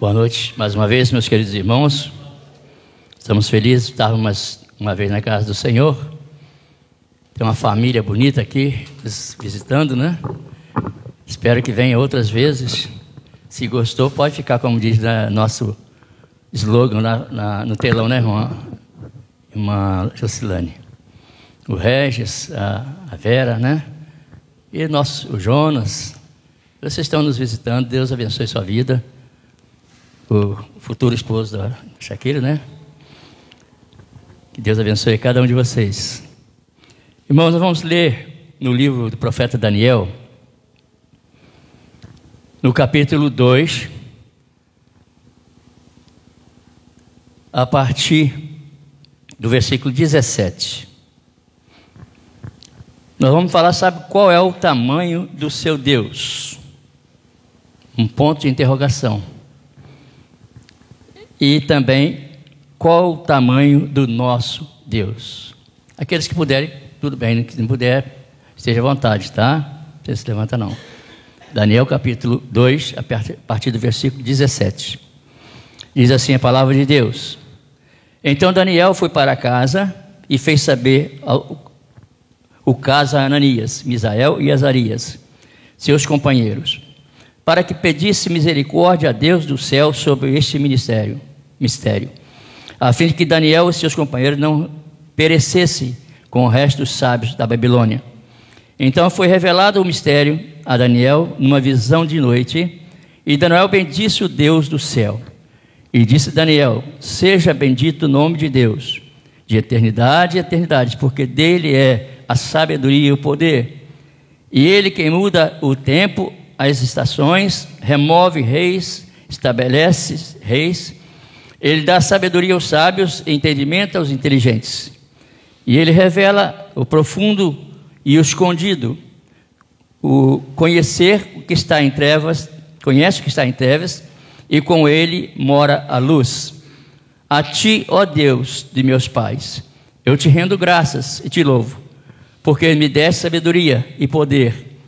Boa noite, mais uma vez, meus queridos irmãos. Estamos felizes de estarmos mais uma vez na casa do Senhor. Tem uma família bonita aqui, visitando, né? Espero que venha outras vezes. Se gostou, pode ficar, como diz nosso slogan no telão, né, irmã Jocilane? O Regis, a Vera, né? E o Jonas. Vocês estão nos visitando, Deus abençoe sua vida. O futuro esposo da Shakira, né? Que Deus abençoe cada um de vocês. Irmãos, nós vamos ler no livro do profeta Daniel, no capítulo 2, a partir do versículo 17. Nós vamos falar, sabe qual é o tamanho do seu Deus? Um ponto de interrogação. E também, qual o tamanho do nosso Deus? Aqueles que puderem, tudo bem, que não puder, esteja à vontade, tá? Não se levanta não. Daniel capítulo 2, a partir do versículo 17. Diz assim a palavra de Deus. Então Daniel foi para casa e fez saber o caso a Ananias, Misael e Azarias, seus companheiros, para que pedisse misericórdia a Deus do céu sobre este mistério, a fim de que Daniel e seus companheiros não perecessem com o resto dos sábios da Babilônia. Então foi revelado o mistério a Daniel numa visão de noite, e Daniel bendisse o Deus do céu. E disse Daniel: seja bendito o nome de Deus, de eternidade a eternidade, porque dele é a sabedoria e o poder. E ele quem muda o tempo, as estações, remove reis, estabelece reis. Ele dá sabedoria aos sábios e entendimento aos inteligentes. E ele revela o profundo e o escondido. O conhecer o que está em trevas, conhece o que está em trevas, e com ele mora a luz. A ti, ó Deus de meus pais, eu te rendo graças e te louvo, porque me deste sabedoria e poder,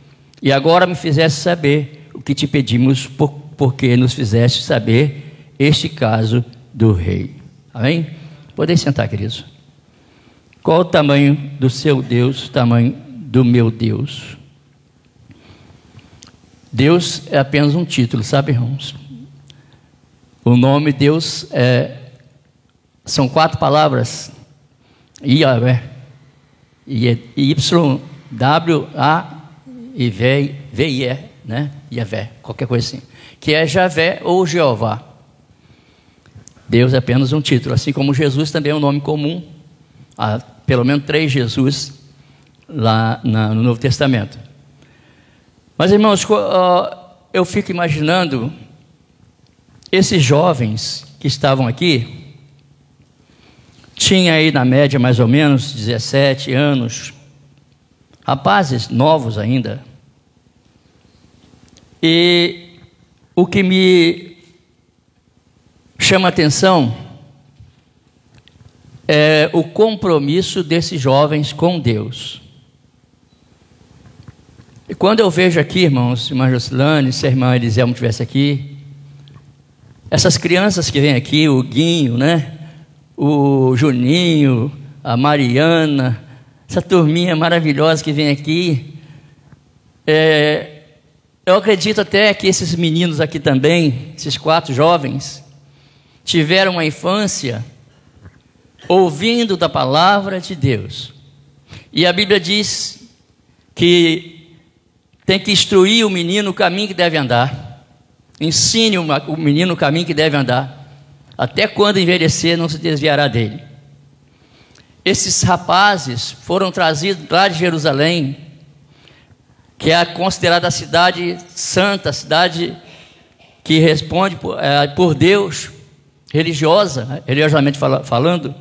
e agora me fizeste saber o que te pedimos, porque nos fizeste saber este caso do rei. Amém? Podem sentar, queridos. Qual o tamanho do seu Deus, o tamanho do meu Deus? Deus é apenas um título, sabe, irmãos? O nome Deus são 4 palavras: Yahvé, Y, W, A e V-I-E, né? Yahvé, qualquer coisa assim, que é Javé ou Jeová. Deus é apenas um título, assim como Jesus também é um nome comum. Há pelo menos 3 Jesus lá no Novo Testamento. Mas, irmãos, eu fico imaginando esses jovens que estavam aqui, tinha aí na média mais ou menos 17 anos, rapazes novos ainda. E o que me chama a atenção é o compromisso desses jovens com Deus. E quando eu vejo aqui, irmãos, irmã Jocilane, se a irmã Elisel estivesse aqui, essas crianças que vêm aqui, o Guinho, né? O Juninho, a Mariana, essa turminha maravilhosa que vem aqui, eu acredito até que esses meninos aqui também, esses 4 jovens, tiveram uma infância ouvindo da palavra de Deus. E a Bíblia diz que tem que instruir o menino o caminho que deve andar. Ensine o menino o caminho que deve andar, até quando envelhecer não se desviará dele. Esses rapazes foram trazidos lá de Jerusalém, que é considerada a cidade santa, a cidade que responde por Deus, religiosamente falando,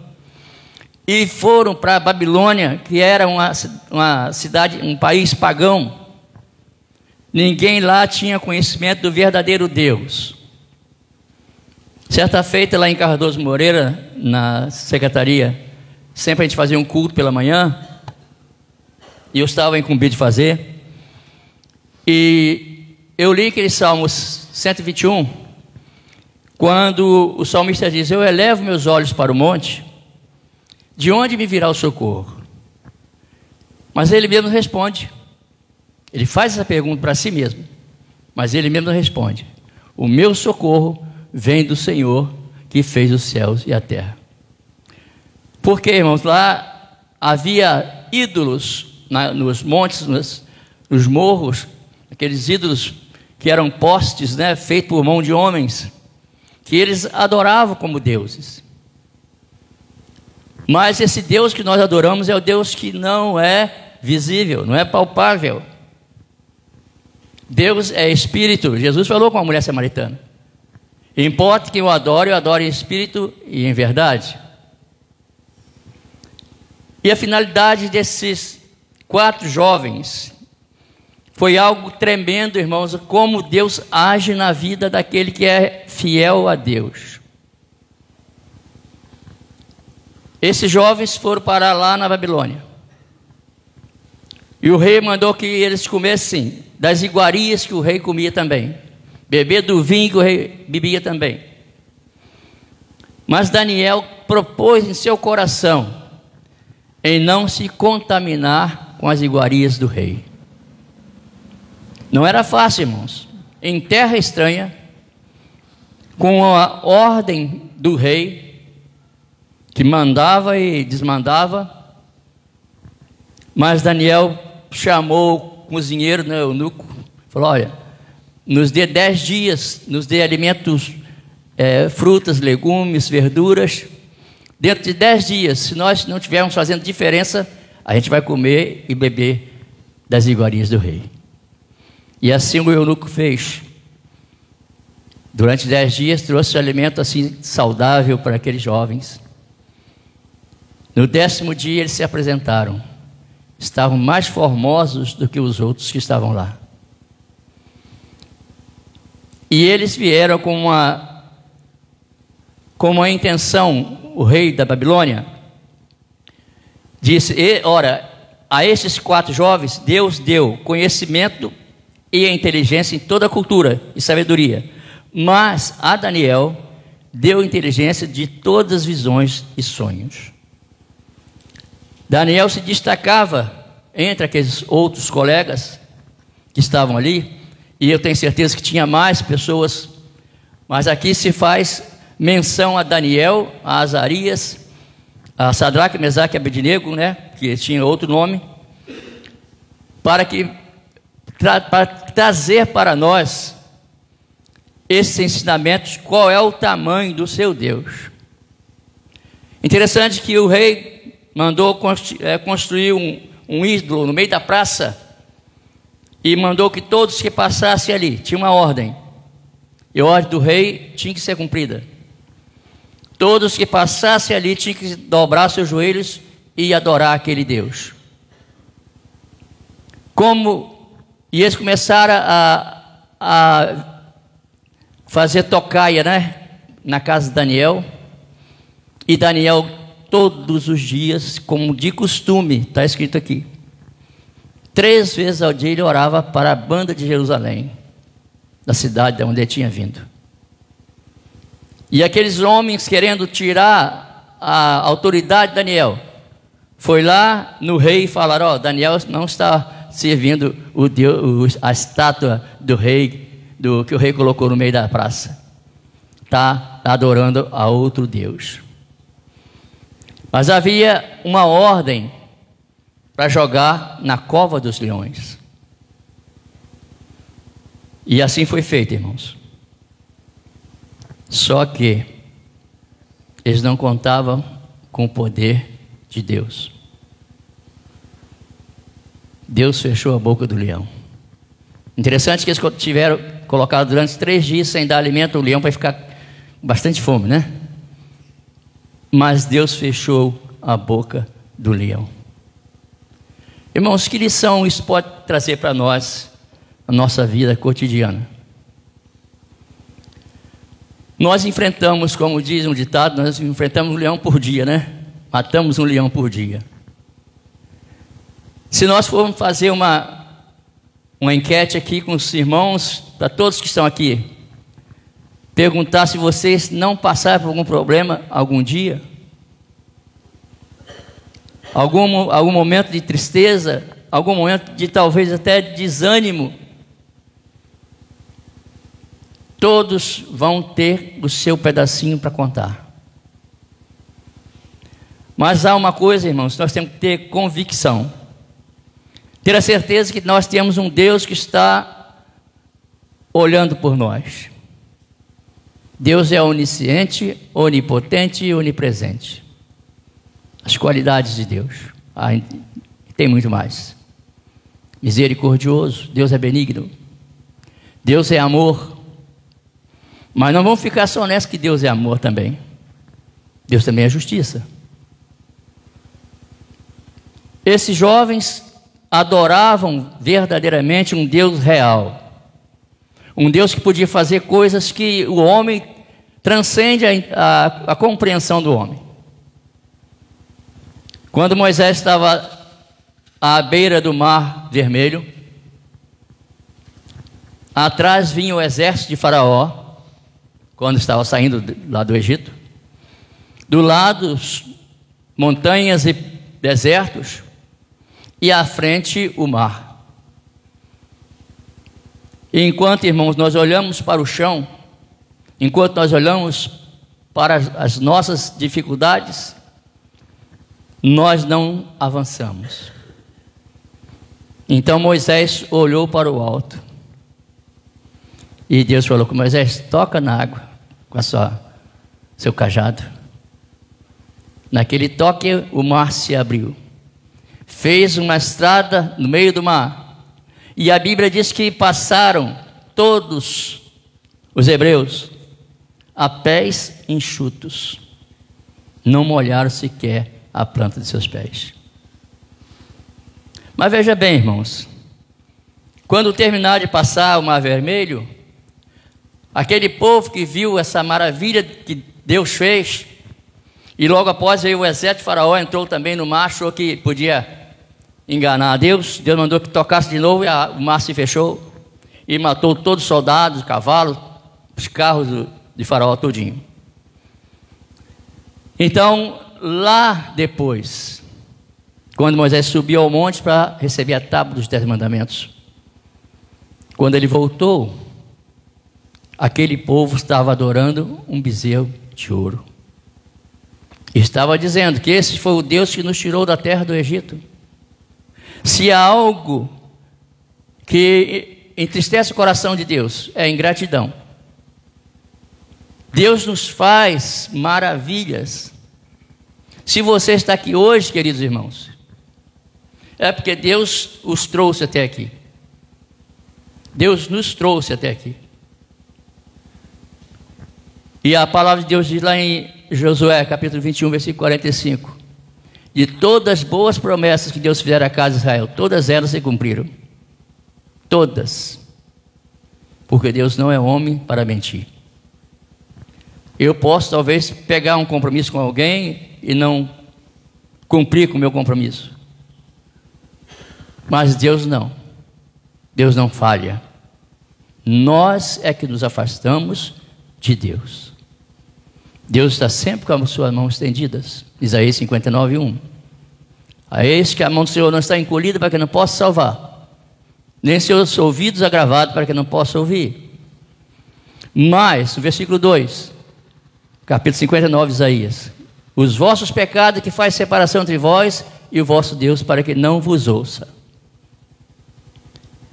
e foram para a Babilônia, que era uma cidade, um país pagão. Ninguém lá tinha conhecimento do verdadeiro Deus. Certa feita lá em Cardoso Moreira, na secretaria, sempre a gente fazia um culto pela manhã, e eu estava incumbido de fazer, e eu li aquele Salmos 121, quando o salmista diz: eu elevo meus olhos para o monte, de onde me virá o socorro? Mas ele mesmo responde, ele faz essa pergunta para si mesmo, mas ele mesmo responde: o meu socorro vem do Senhor que fez os céus e a terra. Porque, irmãos, lá havia ídolos nos montes, nos morros, aqueles ídolos que eram postes, né, feitos por mão de homens, que eles adoravam como deuses. Mas esse Deus que nós adoramos é o Deus que não é visível, não é palpável. Deus é espírito. Jesus falou com a mulher samaritana: importa que eu adore em espírito e em verdade. E a finalidade desses 4 jovens foi algo tremendo, irmãos, como Deus age na vida daquele que é fiel a Deus. Esses jovens foram parar lá na Babilônia, e o rei mandou que eles comessem das iguarias que o rei comia também, beber do vinho que o rei bebia também. Mas Daniel propôs em seu coração em não se contaminar com as iguarias do rei. Não era fácil, irmãos, em terra estranha, com a ordem do rei, que mandava e desmandava. Mas Daniel chamou o cozinheiro, né, o eunuco, falou: olha, nos dê 10 dias, nos dê alimentos, frutas, legumes, verduras. Dentro de 10 dias, se nós não estivermos fazendo diferença, a gente vai comer e beber das iguarias do rei. E assim o eunuco fez. Durante 10 dias trouxe alimento assim saudável para aqueles jovens. No 10º dia eles se apresentaram. Estavam mais formosos do que os outros que estavam lá. E eles vieram com uma intenção. O rei da Babilônia disse: ora, a estes 4 jovens Deus deu conhecimento e a inteligência em toda a cultura e sabedoria, mas a Daniel deu inteligência de todas as visões e sonhos. Daniel se destacava entre aqueles outros colegas que estavam ali, e eu tenho certeza que tinha mais pessoas, mas aqui se faz menção a Daniel, a Azarias, a Sadraque, Mesaque e Abednego, né, que tinha outro nome, para trazer para nós esses ensinamentos, qual é o tamanho do seu Deus. Interessante que o rei mandou construir um ídolo no meio da praça, e mandou que todos que passassem ali, tinha uma ordem, e a ordem do rei tinha que ser cumprida. Todos que passassem ali tinham que dobrar seus joelhos e adorar aquele Deus. E eles começaram a fazer tocaia, né, na casa de Daniel. E Daniel, todos os dias, como de costume, está escrito aqui, 3 vezes ao dia ele orava para a banda de Jerusalém, da cidade de onde ele tinha vindo. E aqueles homens querendo tirar a autoridade de Daniel, foi lá no rei e falaram: ó, Daniel não está servindo a estátua do rei, que o rei colocou no meio da praça, está adorando a outro Deus. Mas havia uma ordem para jogar na cova dos leões. E assim foi feito, irmãos. Só que eles não contavam com o poder de Deus. Deus fechou a boca do leão. Interessante que eles tiveram colocado durante 3 dias sem dar alimento, o leão vai ficar com bastante fome, né? Mas Deus fechou a boca do leão. Irmãos, que lição isso pode trazer para nós, na nossa vida cotidiana? Nós enfrentamos, como diz um ditado, nós enfrentamos um leão por dia, né? Matamos um leão por dia. Se nós formos fazer uma enquete aqui com os irmãos, para todos que estão aqui, perguntar se vocês não passaram por algum problema algum dia, algum momento de tristeza, algum momento de talvez até desânimo. Todos vão ter o seu pedacinho para contar. Mas há uma coisa, irmãos, nós temos que ter convicção, ter a certeza que nós temos um Deus que está olhando por nós. Deus é onisciente, onipotente e onipresente. As qualidades de Deus. Tem muito mais. Misericordioso, Deus é benigno, Deus é amor. Mas não vamos ficar só nessa que Deus é amor também. Deus também é justiça. Esses jovens adoravam verdadeiramente um Deus real, um Deus que podia fazer coisas que o homem transcende a compreensão do homem. Quando Moisés estava à beira do Mar Vermelho, atrás vinha o exército de Faraó, quando estava saindo lá do Egito, do lado montanhas e desertos, e à frente o mar. E enquanto, irmãos, nós olhamos para o chão, enquanto nós olhamos para as nossas dificuldades, nós não avançamos. Então Moisés olhou para o alto, e Deus falou com Moisés: toca na água com seu cajado. Naquele toque o mar se abriu, fez uma estrada no meio do mar, e a Bíblia diz que passaram todos os hebreus a pés enxutos, não molharam sequer a planta de seus pés. Mas veja bem, irmãos, quando terminar de passar o Mar Vermelho, aquele povo que viu essa maravilha que Deus fez, e logo após veio o exército de Faraó, entrou também no mar, achou que podia enganar a Deus. Deus mandou que tocasse de novo, e o mar se fechou, e matou todos os soldados, os cavalos, os carros de Faraó todinho. Então, lá depois, quando Moisés subiu ao monte para receber a tábua dos 10 mandamentos, quando ele voltou, aquele povo estava adorando um bezerro de ouro. Estava dizendo que esse foi o Deus que nos tirou da terra do Egito. Se há algo que entristece o coração de Deus, é a ingratidão. Deus nos faz maravilhas. Se você está aqui hoje, queridos irmãos, é porque Deus os trouxe até aqui. Deus nos trouxe até aqui. E a palavra de Deus diz lá em Josué, capítulo 21, versículo 45: de todas as boas promessas que Deus fizera à casa de Israel, todas elas se cumpriram. Todas. Porque Deus não é homem para mentir. Eu posso talvez pegar um compromisso com alguém e não cumprir com o meu compromisso. Mas Deus não. Deus não falha. Nós é que nos afastamos de Deus. Deus está sempre com as suas mãos estendidas. Isaías 59, 1. A eis que a mão do Senhor não está encolhida para que não possa salvar, nem seus ouvidos agravados para que não possa ouvir. Mas, o versículo 2, capítulo 59 de Isaías: os vossos pecados que faz separação entre vós e o vosso Deus, para que não vos ouça.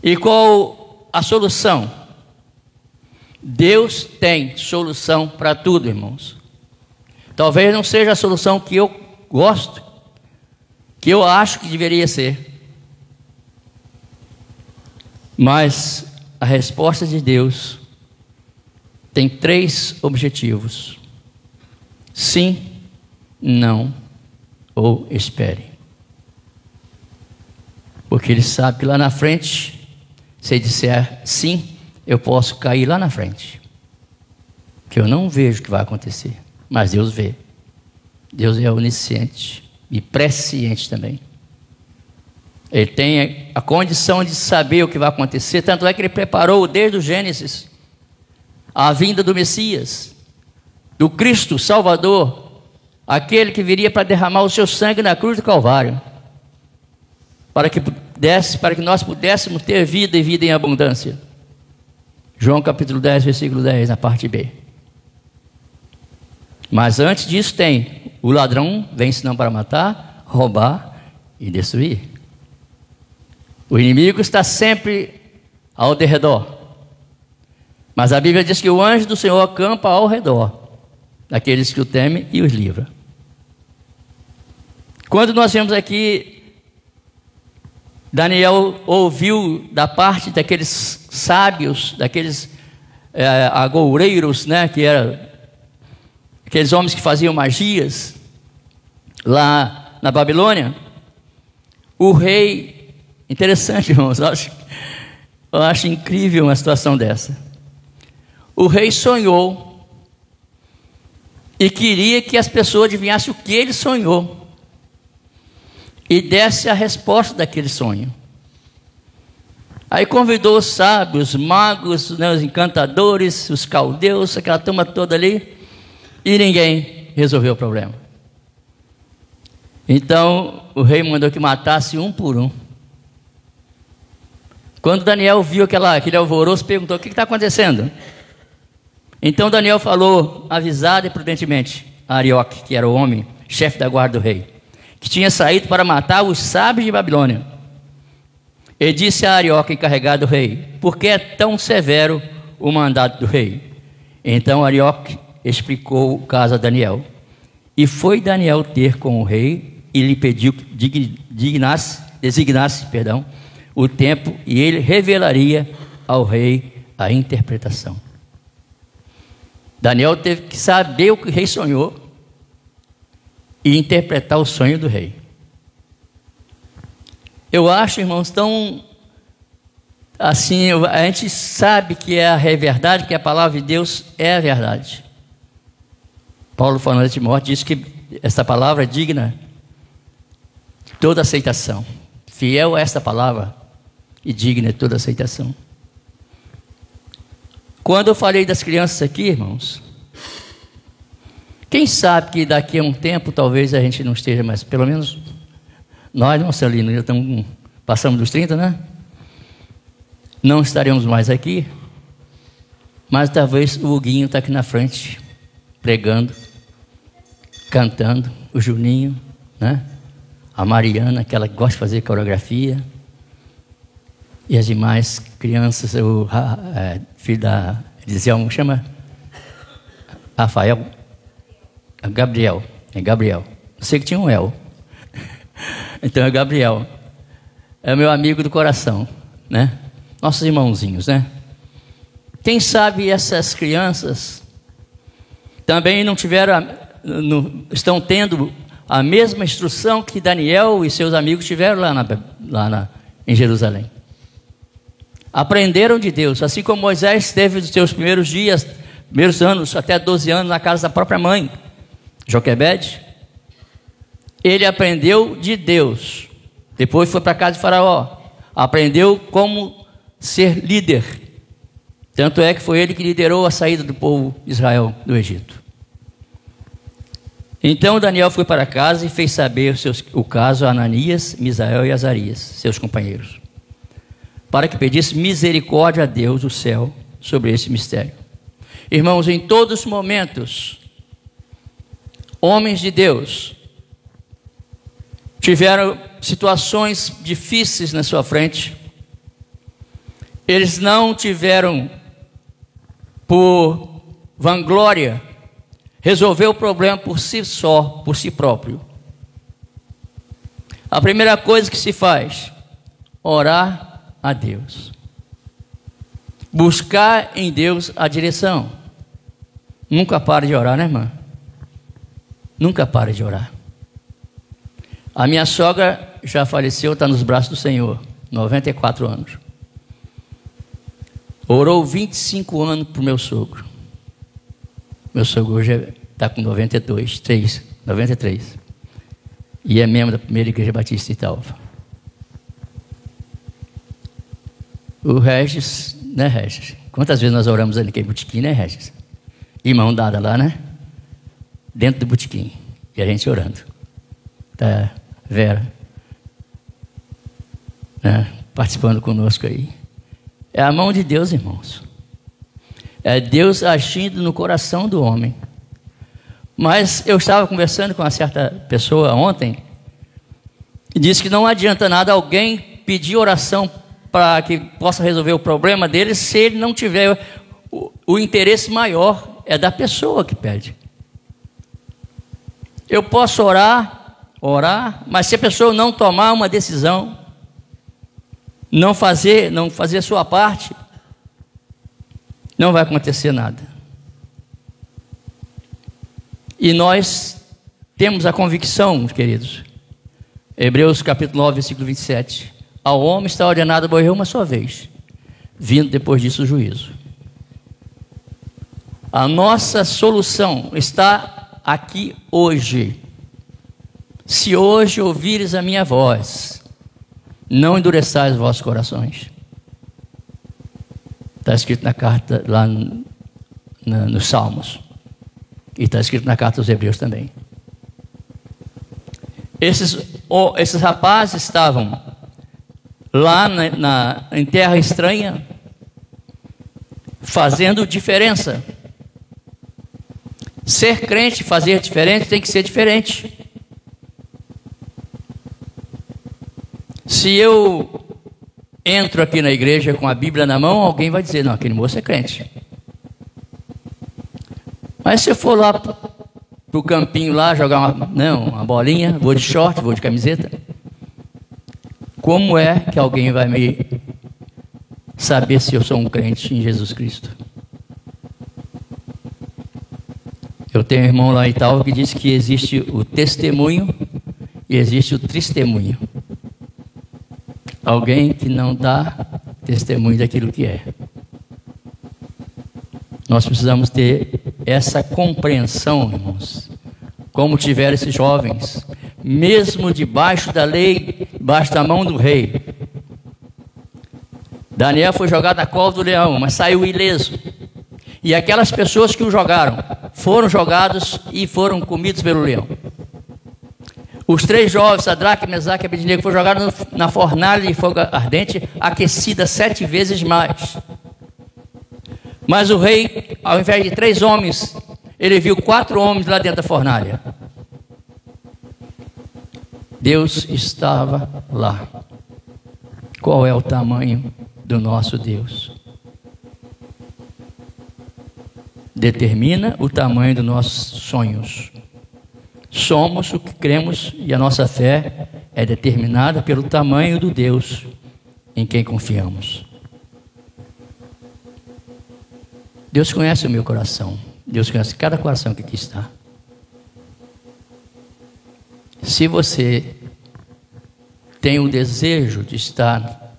E qual a solução? Deus tem solução para tudo, irmãos. Talvez não seja a solução que eu gosto, que eu acho que deveria ser, mas a resposta de Deus tem 3 objetivos: sim, não ou espere. Porque Ele sabe que lá na frente, se Ele disser sim, eu posso cair lá na frente, que eu não vejo o que vai acontecer, mas Deus vê. Deus é onisciente e presciente também. Ele tem a condição de saber o que vai acontecer, tanto é que Ele preparou desde o Gênesis a vinda do Messias, do Cristo Salvador, aquele que viria para derramar o seu sangue na cruz do Calvário, para que nós pudéssemos ter vida e vida em abundância. João capítulo 10, versículo 10, na parte B. Mas antes disso tem: o ladrão vem senão para matar, roubar e destruir. O inimigo está sempre ao derredor. Mas a Bíblia diz que o anjo do Senhor acampa ao redor daqueles que o temem e os livra. Quando nós vemos aqui, Daniel ouviu da parte daqueles sábios, daqueles agoureiros, né, que eram aqueles homens que faziam magias lá na Babilônia. O rei, interessante, irmãos, eu acho incrível uma situação dessa. O rei sonhou e queria que as pessoas adivinhassem o que ele sonhou e desse a resposta daquele sonho. Aí convidou os sábios, os magos, né, os encantadores, os caldeus, aquela turma toda ali, e ninguém resolveu o problema. Então o rei mandou que matasse um por um. Quando Daniel viu aquele alvoroço, perguntou: o que está acontecendo? Então Daniel falou, avisado e prudentemente, a Arioque, que era o homem, chefe da guarda do rei, que tinha saído para matar os sábios de Babilônia. Ele disse a Arioque, encarregado do rei: por que é tão severo o mandato do rei? Então Arioque explicou o caso a Daniel. E foi Daniel ter com o rei e lhe pediu que designasse o tempo, e ele revelaria ao rei a interpretação. Daniel teve que saber o que o rei sonhou e interpretar o sonho do rei. Eu acho, irmãos, tão assim, a gente sabe que é a verdade, que a palavra de Deus é a verdade. Paulo, falando de Timóteo, diz que essa palavra é digna de toda aceitação. Fiel a esta palavra e digna de toda aceitação. Quando eu falei das crianças aqui, irmãos, quem sabe que daqui a um tempo talvez a gente não esteja mais, pelo menos nós, Marcelino, já passamos dos 30, né? Não estaremos mais aqui, mas talvez o Huguinho está aqui na frente, pregando, cantando, o Juninho, né? A Mariana, que ela gosta de fazer coreografia, e as demais crianças, o filho da Elisel, chama Rafael, Gabriel, é Gabriel. Eu sei que tinha um El. Então é Gabriel. É meu amigo do coração, né? Nossos irmãozinhos, né? Quem sabe essas crianças também estão tendo a mesma instrução que Daniel e seus amigos tiveram em Jerusalém. Aprenderam de Deus, assim como Moisés teve os seus primeiros anos, até 12 anos, na casa da própria mãe, Joquebede. Ele aprendeu de Deus. Depois foi para a casa de Faraó. Aprendeu como ser líder. Tanto é que foi ele que liderou a saída do povo de Israel do Egito. Então Daniel foi para casa e fez saber o caso a Ananias, Misael e Azarias, seus companheiros, para que pedisse misericórdia a Deus do céu sobre esse mistério. Irmãos, em todos os momentos, homens de Deus tiveram situações difíceis na sua frente. Eles não tiveram, por vanglória, resolver o problema por si só, por si próprio. A primeira coisa que se faz: orar a Deus, buscar em Deus a direção. Nunca pare de orar, né, irmã? Nunca pare de orar. A minha sogra já faleceu, está nos braços do Senhor, 94 anos. Orou 25 anos para o meu sogro. Meu sogro hoje está com 93. E é membro da primeira igreja batista em Italva. O Regis, né, Regis? Quantas vezes nós oramos ali naquele botequim, né, Regis? E mão dada lá, né? Dentro do botequim. E a gente orando. Tá, Vera, né, participando conosco aí. É a mão de Deus, irmãos. É Deus agindo no coração do homem. Mas eu estava conversando com uma certa pessoa ontem e disse que não adianta nada alguém pedir oração para que possa resolver o problema dele se ele não tiver o interesse maior, é da pessoa que pede. Eu posso orar, mas se a pessoa não tomar uma decisão, não fazer a sua parte, não vai acontecer nada. E nós temos a convicção, queridos, Hebreus capítulo 9, versículo 27, ao homem está ordenado morrer uma só vez, vindo depois disso o juízo. A nossa solução está aqui hoje. Se hoje ouvires a minha voz, não endureçais os vossos corações. Está escrito na carta lá nos Salmos. E está escrito na carta aos Hebreus também. Esses rapazes estavam lá em terra estranha, fazendo diferença. Ser crente, fazer diferente, tem que ser diferente. Se eu entro aqui na igreja com a Bíblia na mão, alguém vai dizer, não, aquele moço é crente. Mas se eu for lá para o campinho lá, jogar uma bolinha, vou de short, vou de camiseta, como é que alguém vai me saber se eu sou um crente em Jesus Cristo? Eu tenho um irmão lá em Itaú que disse que existe o testemunho e existe o testemunho. Alguém que não dá testemunho daquilo que é. Nós precisamos ter essa compreensão, irmãos, como tiveram esses jovens, mesmo debaixo da lei, debaixo da mão do rei. Daniel foi jogado na cova do leão, mas saiu ileso. E aquelas pessoas que o jogaram, foram jogados e foram comidos pelo leão. Os 3 jovens, Sadraque, Mesaque e Abednego, foram jogados na fornalha de fogo ardente, aquecida 7 vezes mais. Mas o rei, ao invés de 3 homens, ele viu 4 homens lá dentro da fornalha. Deus estava lá. Qual é o tamanho do nosso Deus? Determina o tamanho dos nossos sonhos. Somos o que cremos e a nossa fé é determinada pelo tamanho do Deus em quem confiamos. Deus conhece o meu coração. Deus conhece cada coração que aqui está. Se você tem o desejo de estar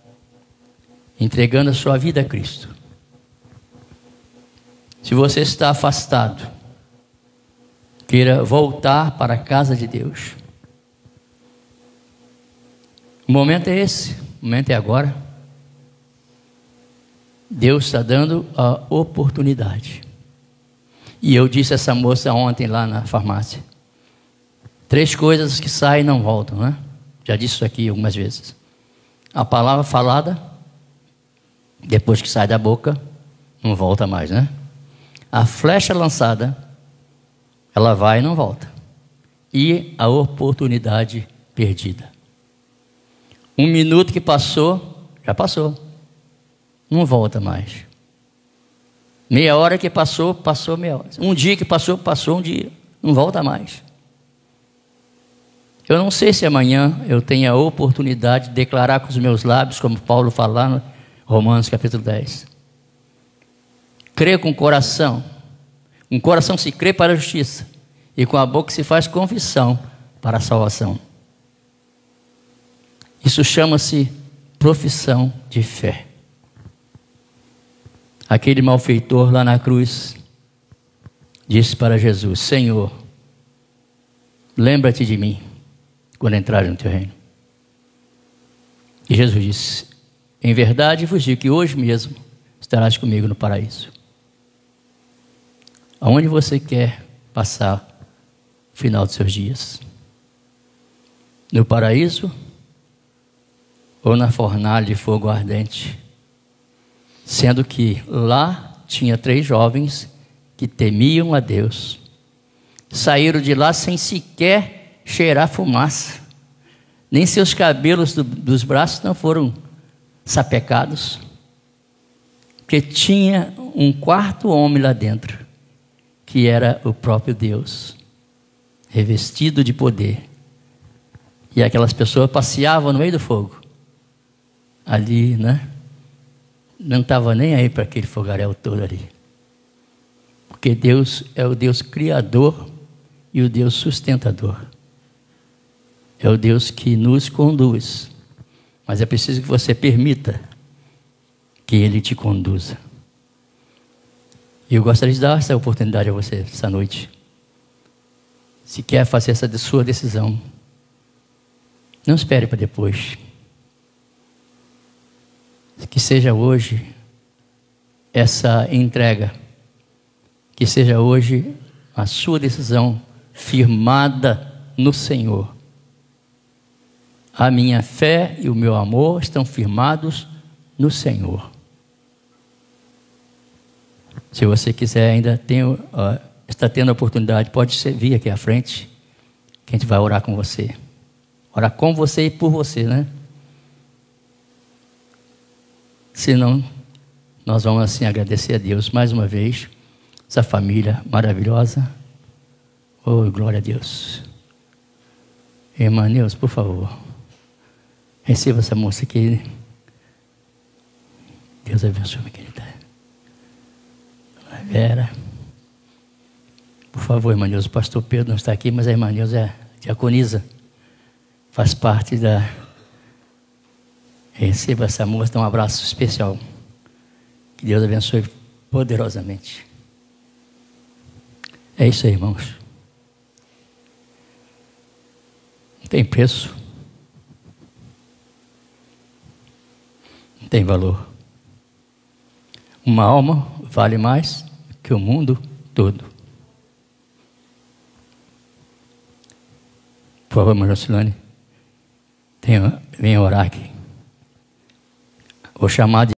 entregando a sua vida a Cristo, se você está afastado, queira voltar para a casa de Deus, o momento é esse, o momento é agora. Deus está dando a oportunidade. E eu disse a essa moça ontem lá na farmácia, 3 coisas que saem e não voltam, né? Já disse isso aqui algumas vezes. A palavra falada, depois que sai da boca, não volta mais, né? A flecha lançada, ela vai e não volta. E a oportunidade perdida. 1 minuto que passou, já passou. Não volta mais. Meia hora que passou, passou meia hora. Um dia que passou, passou um dia. Não volta mais. Eu não sei se amanhã eu tenho a oportunidade de declarar com os meus lábios, como Paulo fala lá no Romanos capítulo 10. Crê com o coração. Com o coração se crê para a justiça. E com a boca se faz confissão para a salvação. Isso chama-se profissão de fé. Aquele malfeitor lá na cruz disse para Jesus: Senhor, lembra-te de mim quando entrar no teu reino. E Jesus disse: em verdade vos digo que hoje mesmo estarás comigo no paraíso. Aonde você quer passar o final dos seus dias? No paraíso ou na fornalha de fogo ardente? Sendo que lá tinha 3 jovens que temiam a Deus. Saíram de lá sem sequer cheirar fumaça. Nem seus cabelos dos braços não foram sapecados. Porque tinha um 4º homem lá dentro, que era o próprio Deus, revestido de poder. E aquelas pessoas passeavam no meio do fogo. Ali, né? Não estava nem aí para aquele fogaréu todo ali. Porque Deus é o Deus criador e o Deus sustentador. É o Deus que nos conduz. Mas é preciso que você permita que Ele te conduza. E eu gostaria de dar essa oportunidade a você essa noite. Se quer fazer essa sua decisão, não espere para depois. Que seja hoje essa entrega. Que seja hoje a sua decisão firmada no Senhor. A minha fé e o meu amor estão firmados no Senhor. Se você quiser, ainda está tendo a oportunidade, pode vir aqui à frente, que a gente vai orar com você. Orar com você e por você, né? Senão, nós vamos assim agradecer a Deus mais uma vez, essa família maravilhosa. Oh, glória a Deus. Irmã Neuza, por favor, receba essa moça aqui. Deus abençoe, minha querida. Dona Vera. Por favor, irmã Neuza, o pastor Pedro não está aqui, mas a irmã Neuza é diaconisa. Faz parte da... Receba essa moça, dá um abraço especial. Que Deus abençoe poderosamente. É isso aí, irmãos. Não tem preço. Não tem valor. Uma alma vale mais que o mundo todo. Por favor, irmã Jocilane, venha orar aqui. Vou chamar de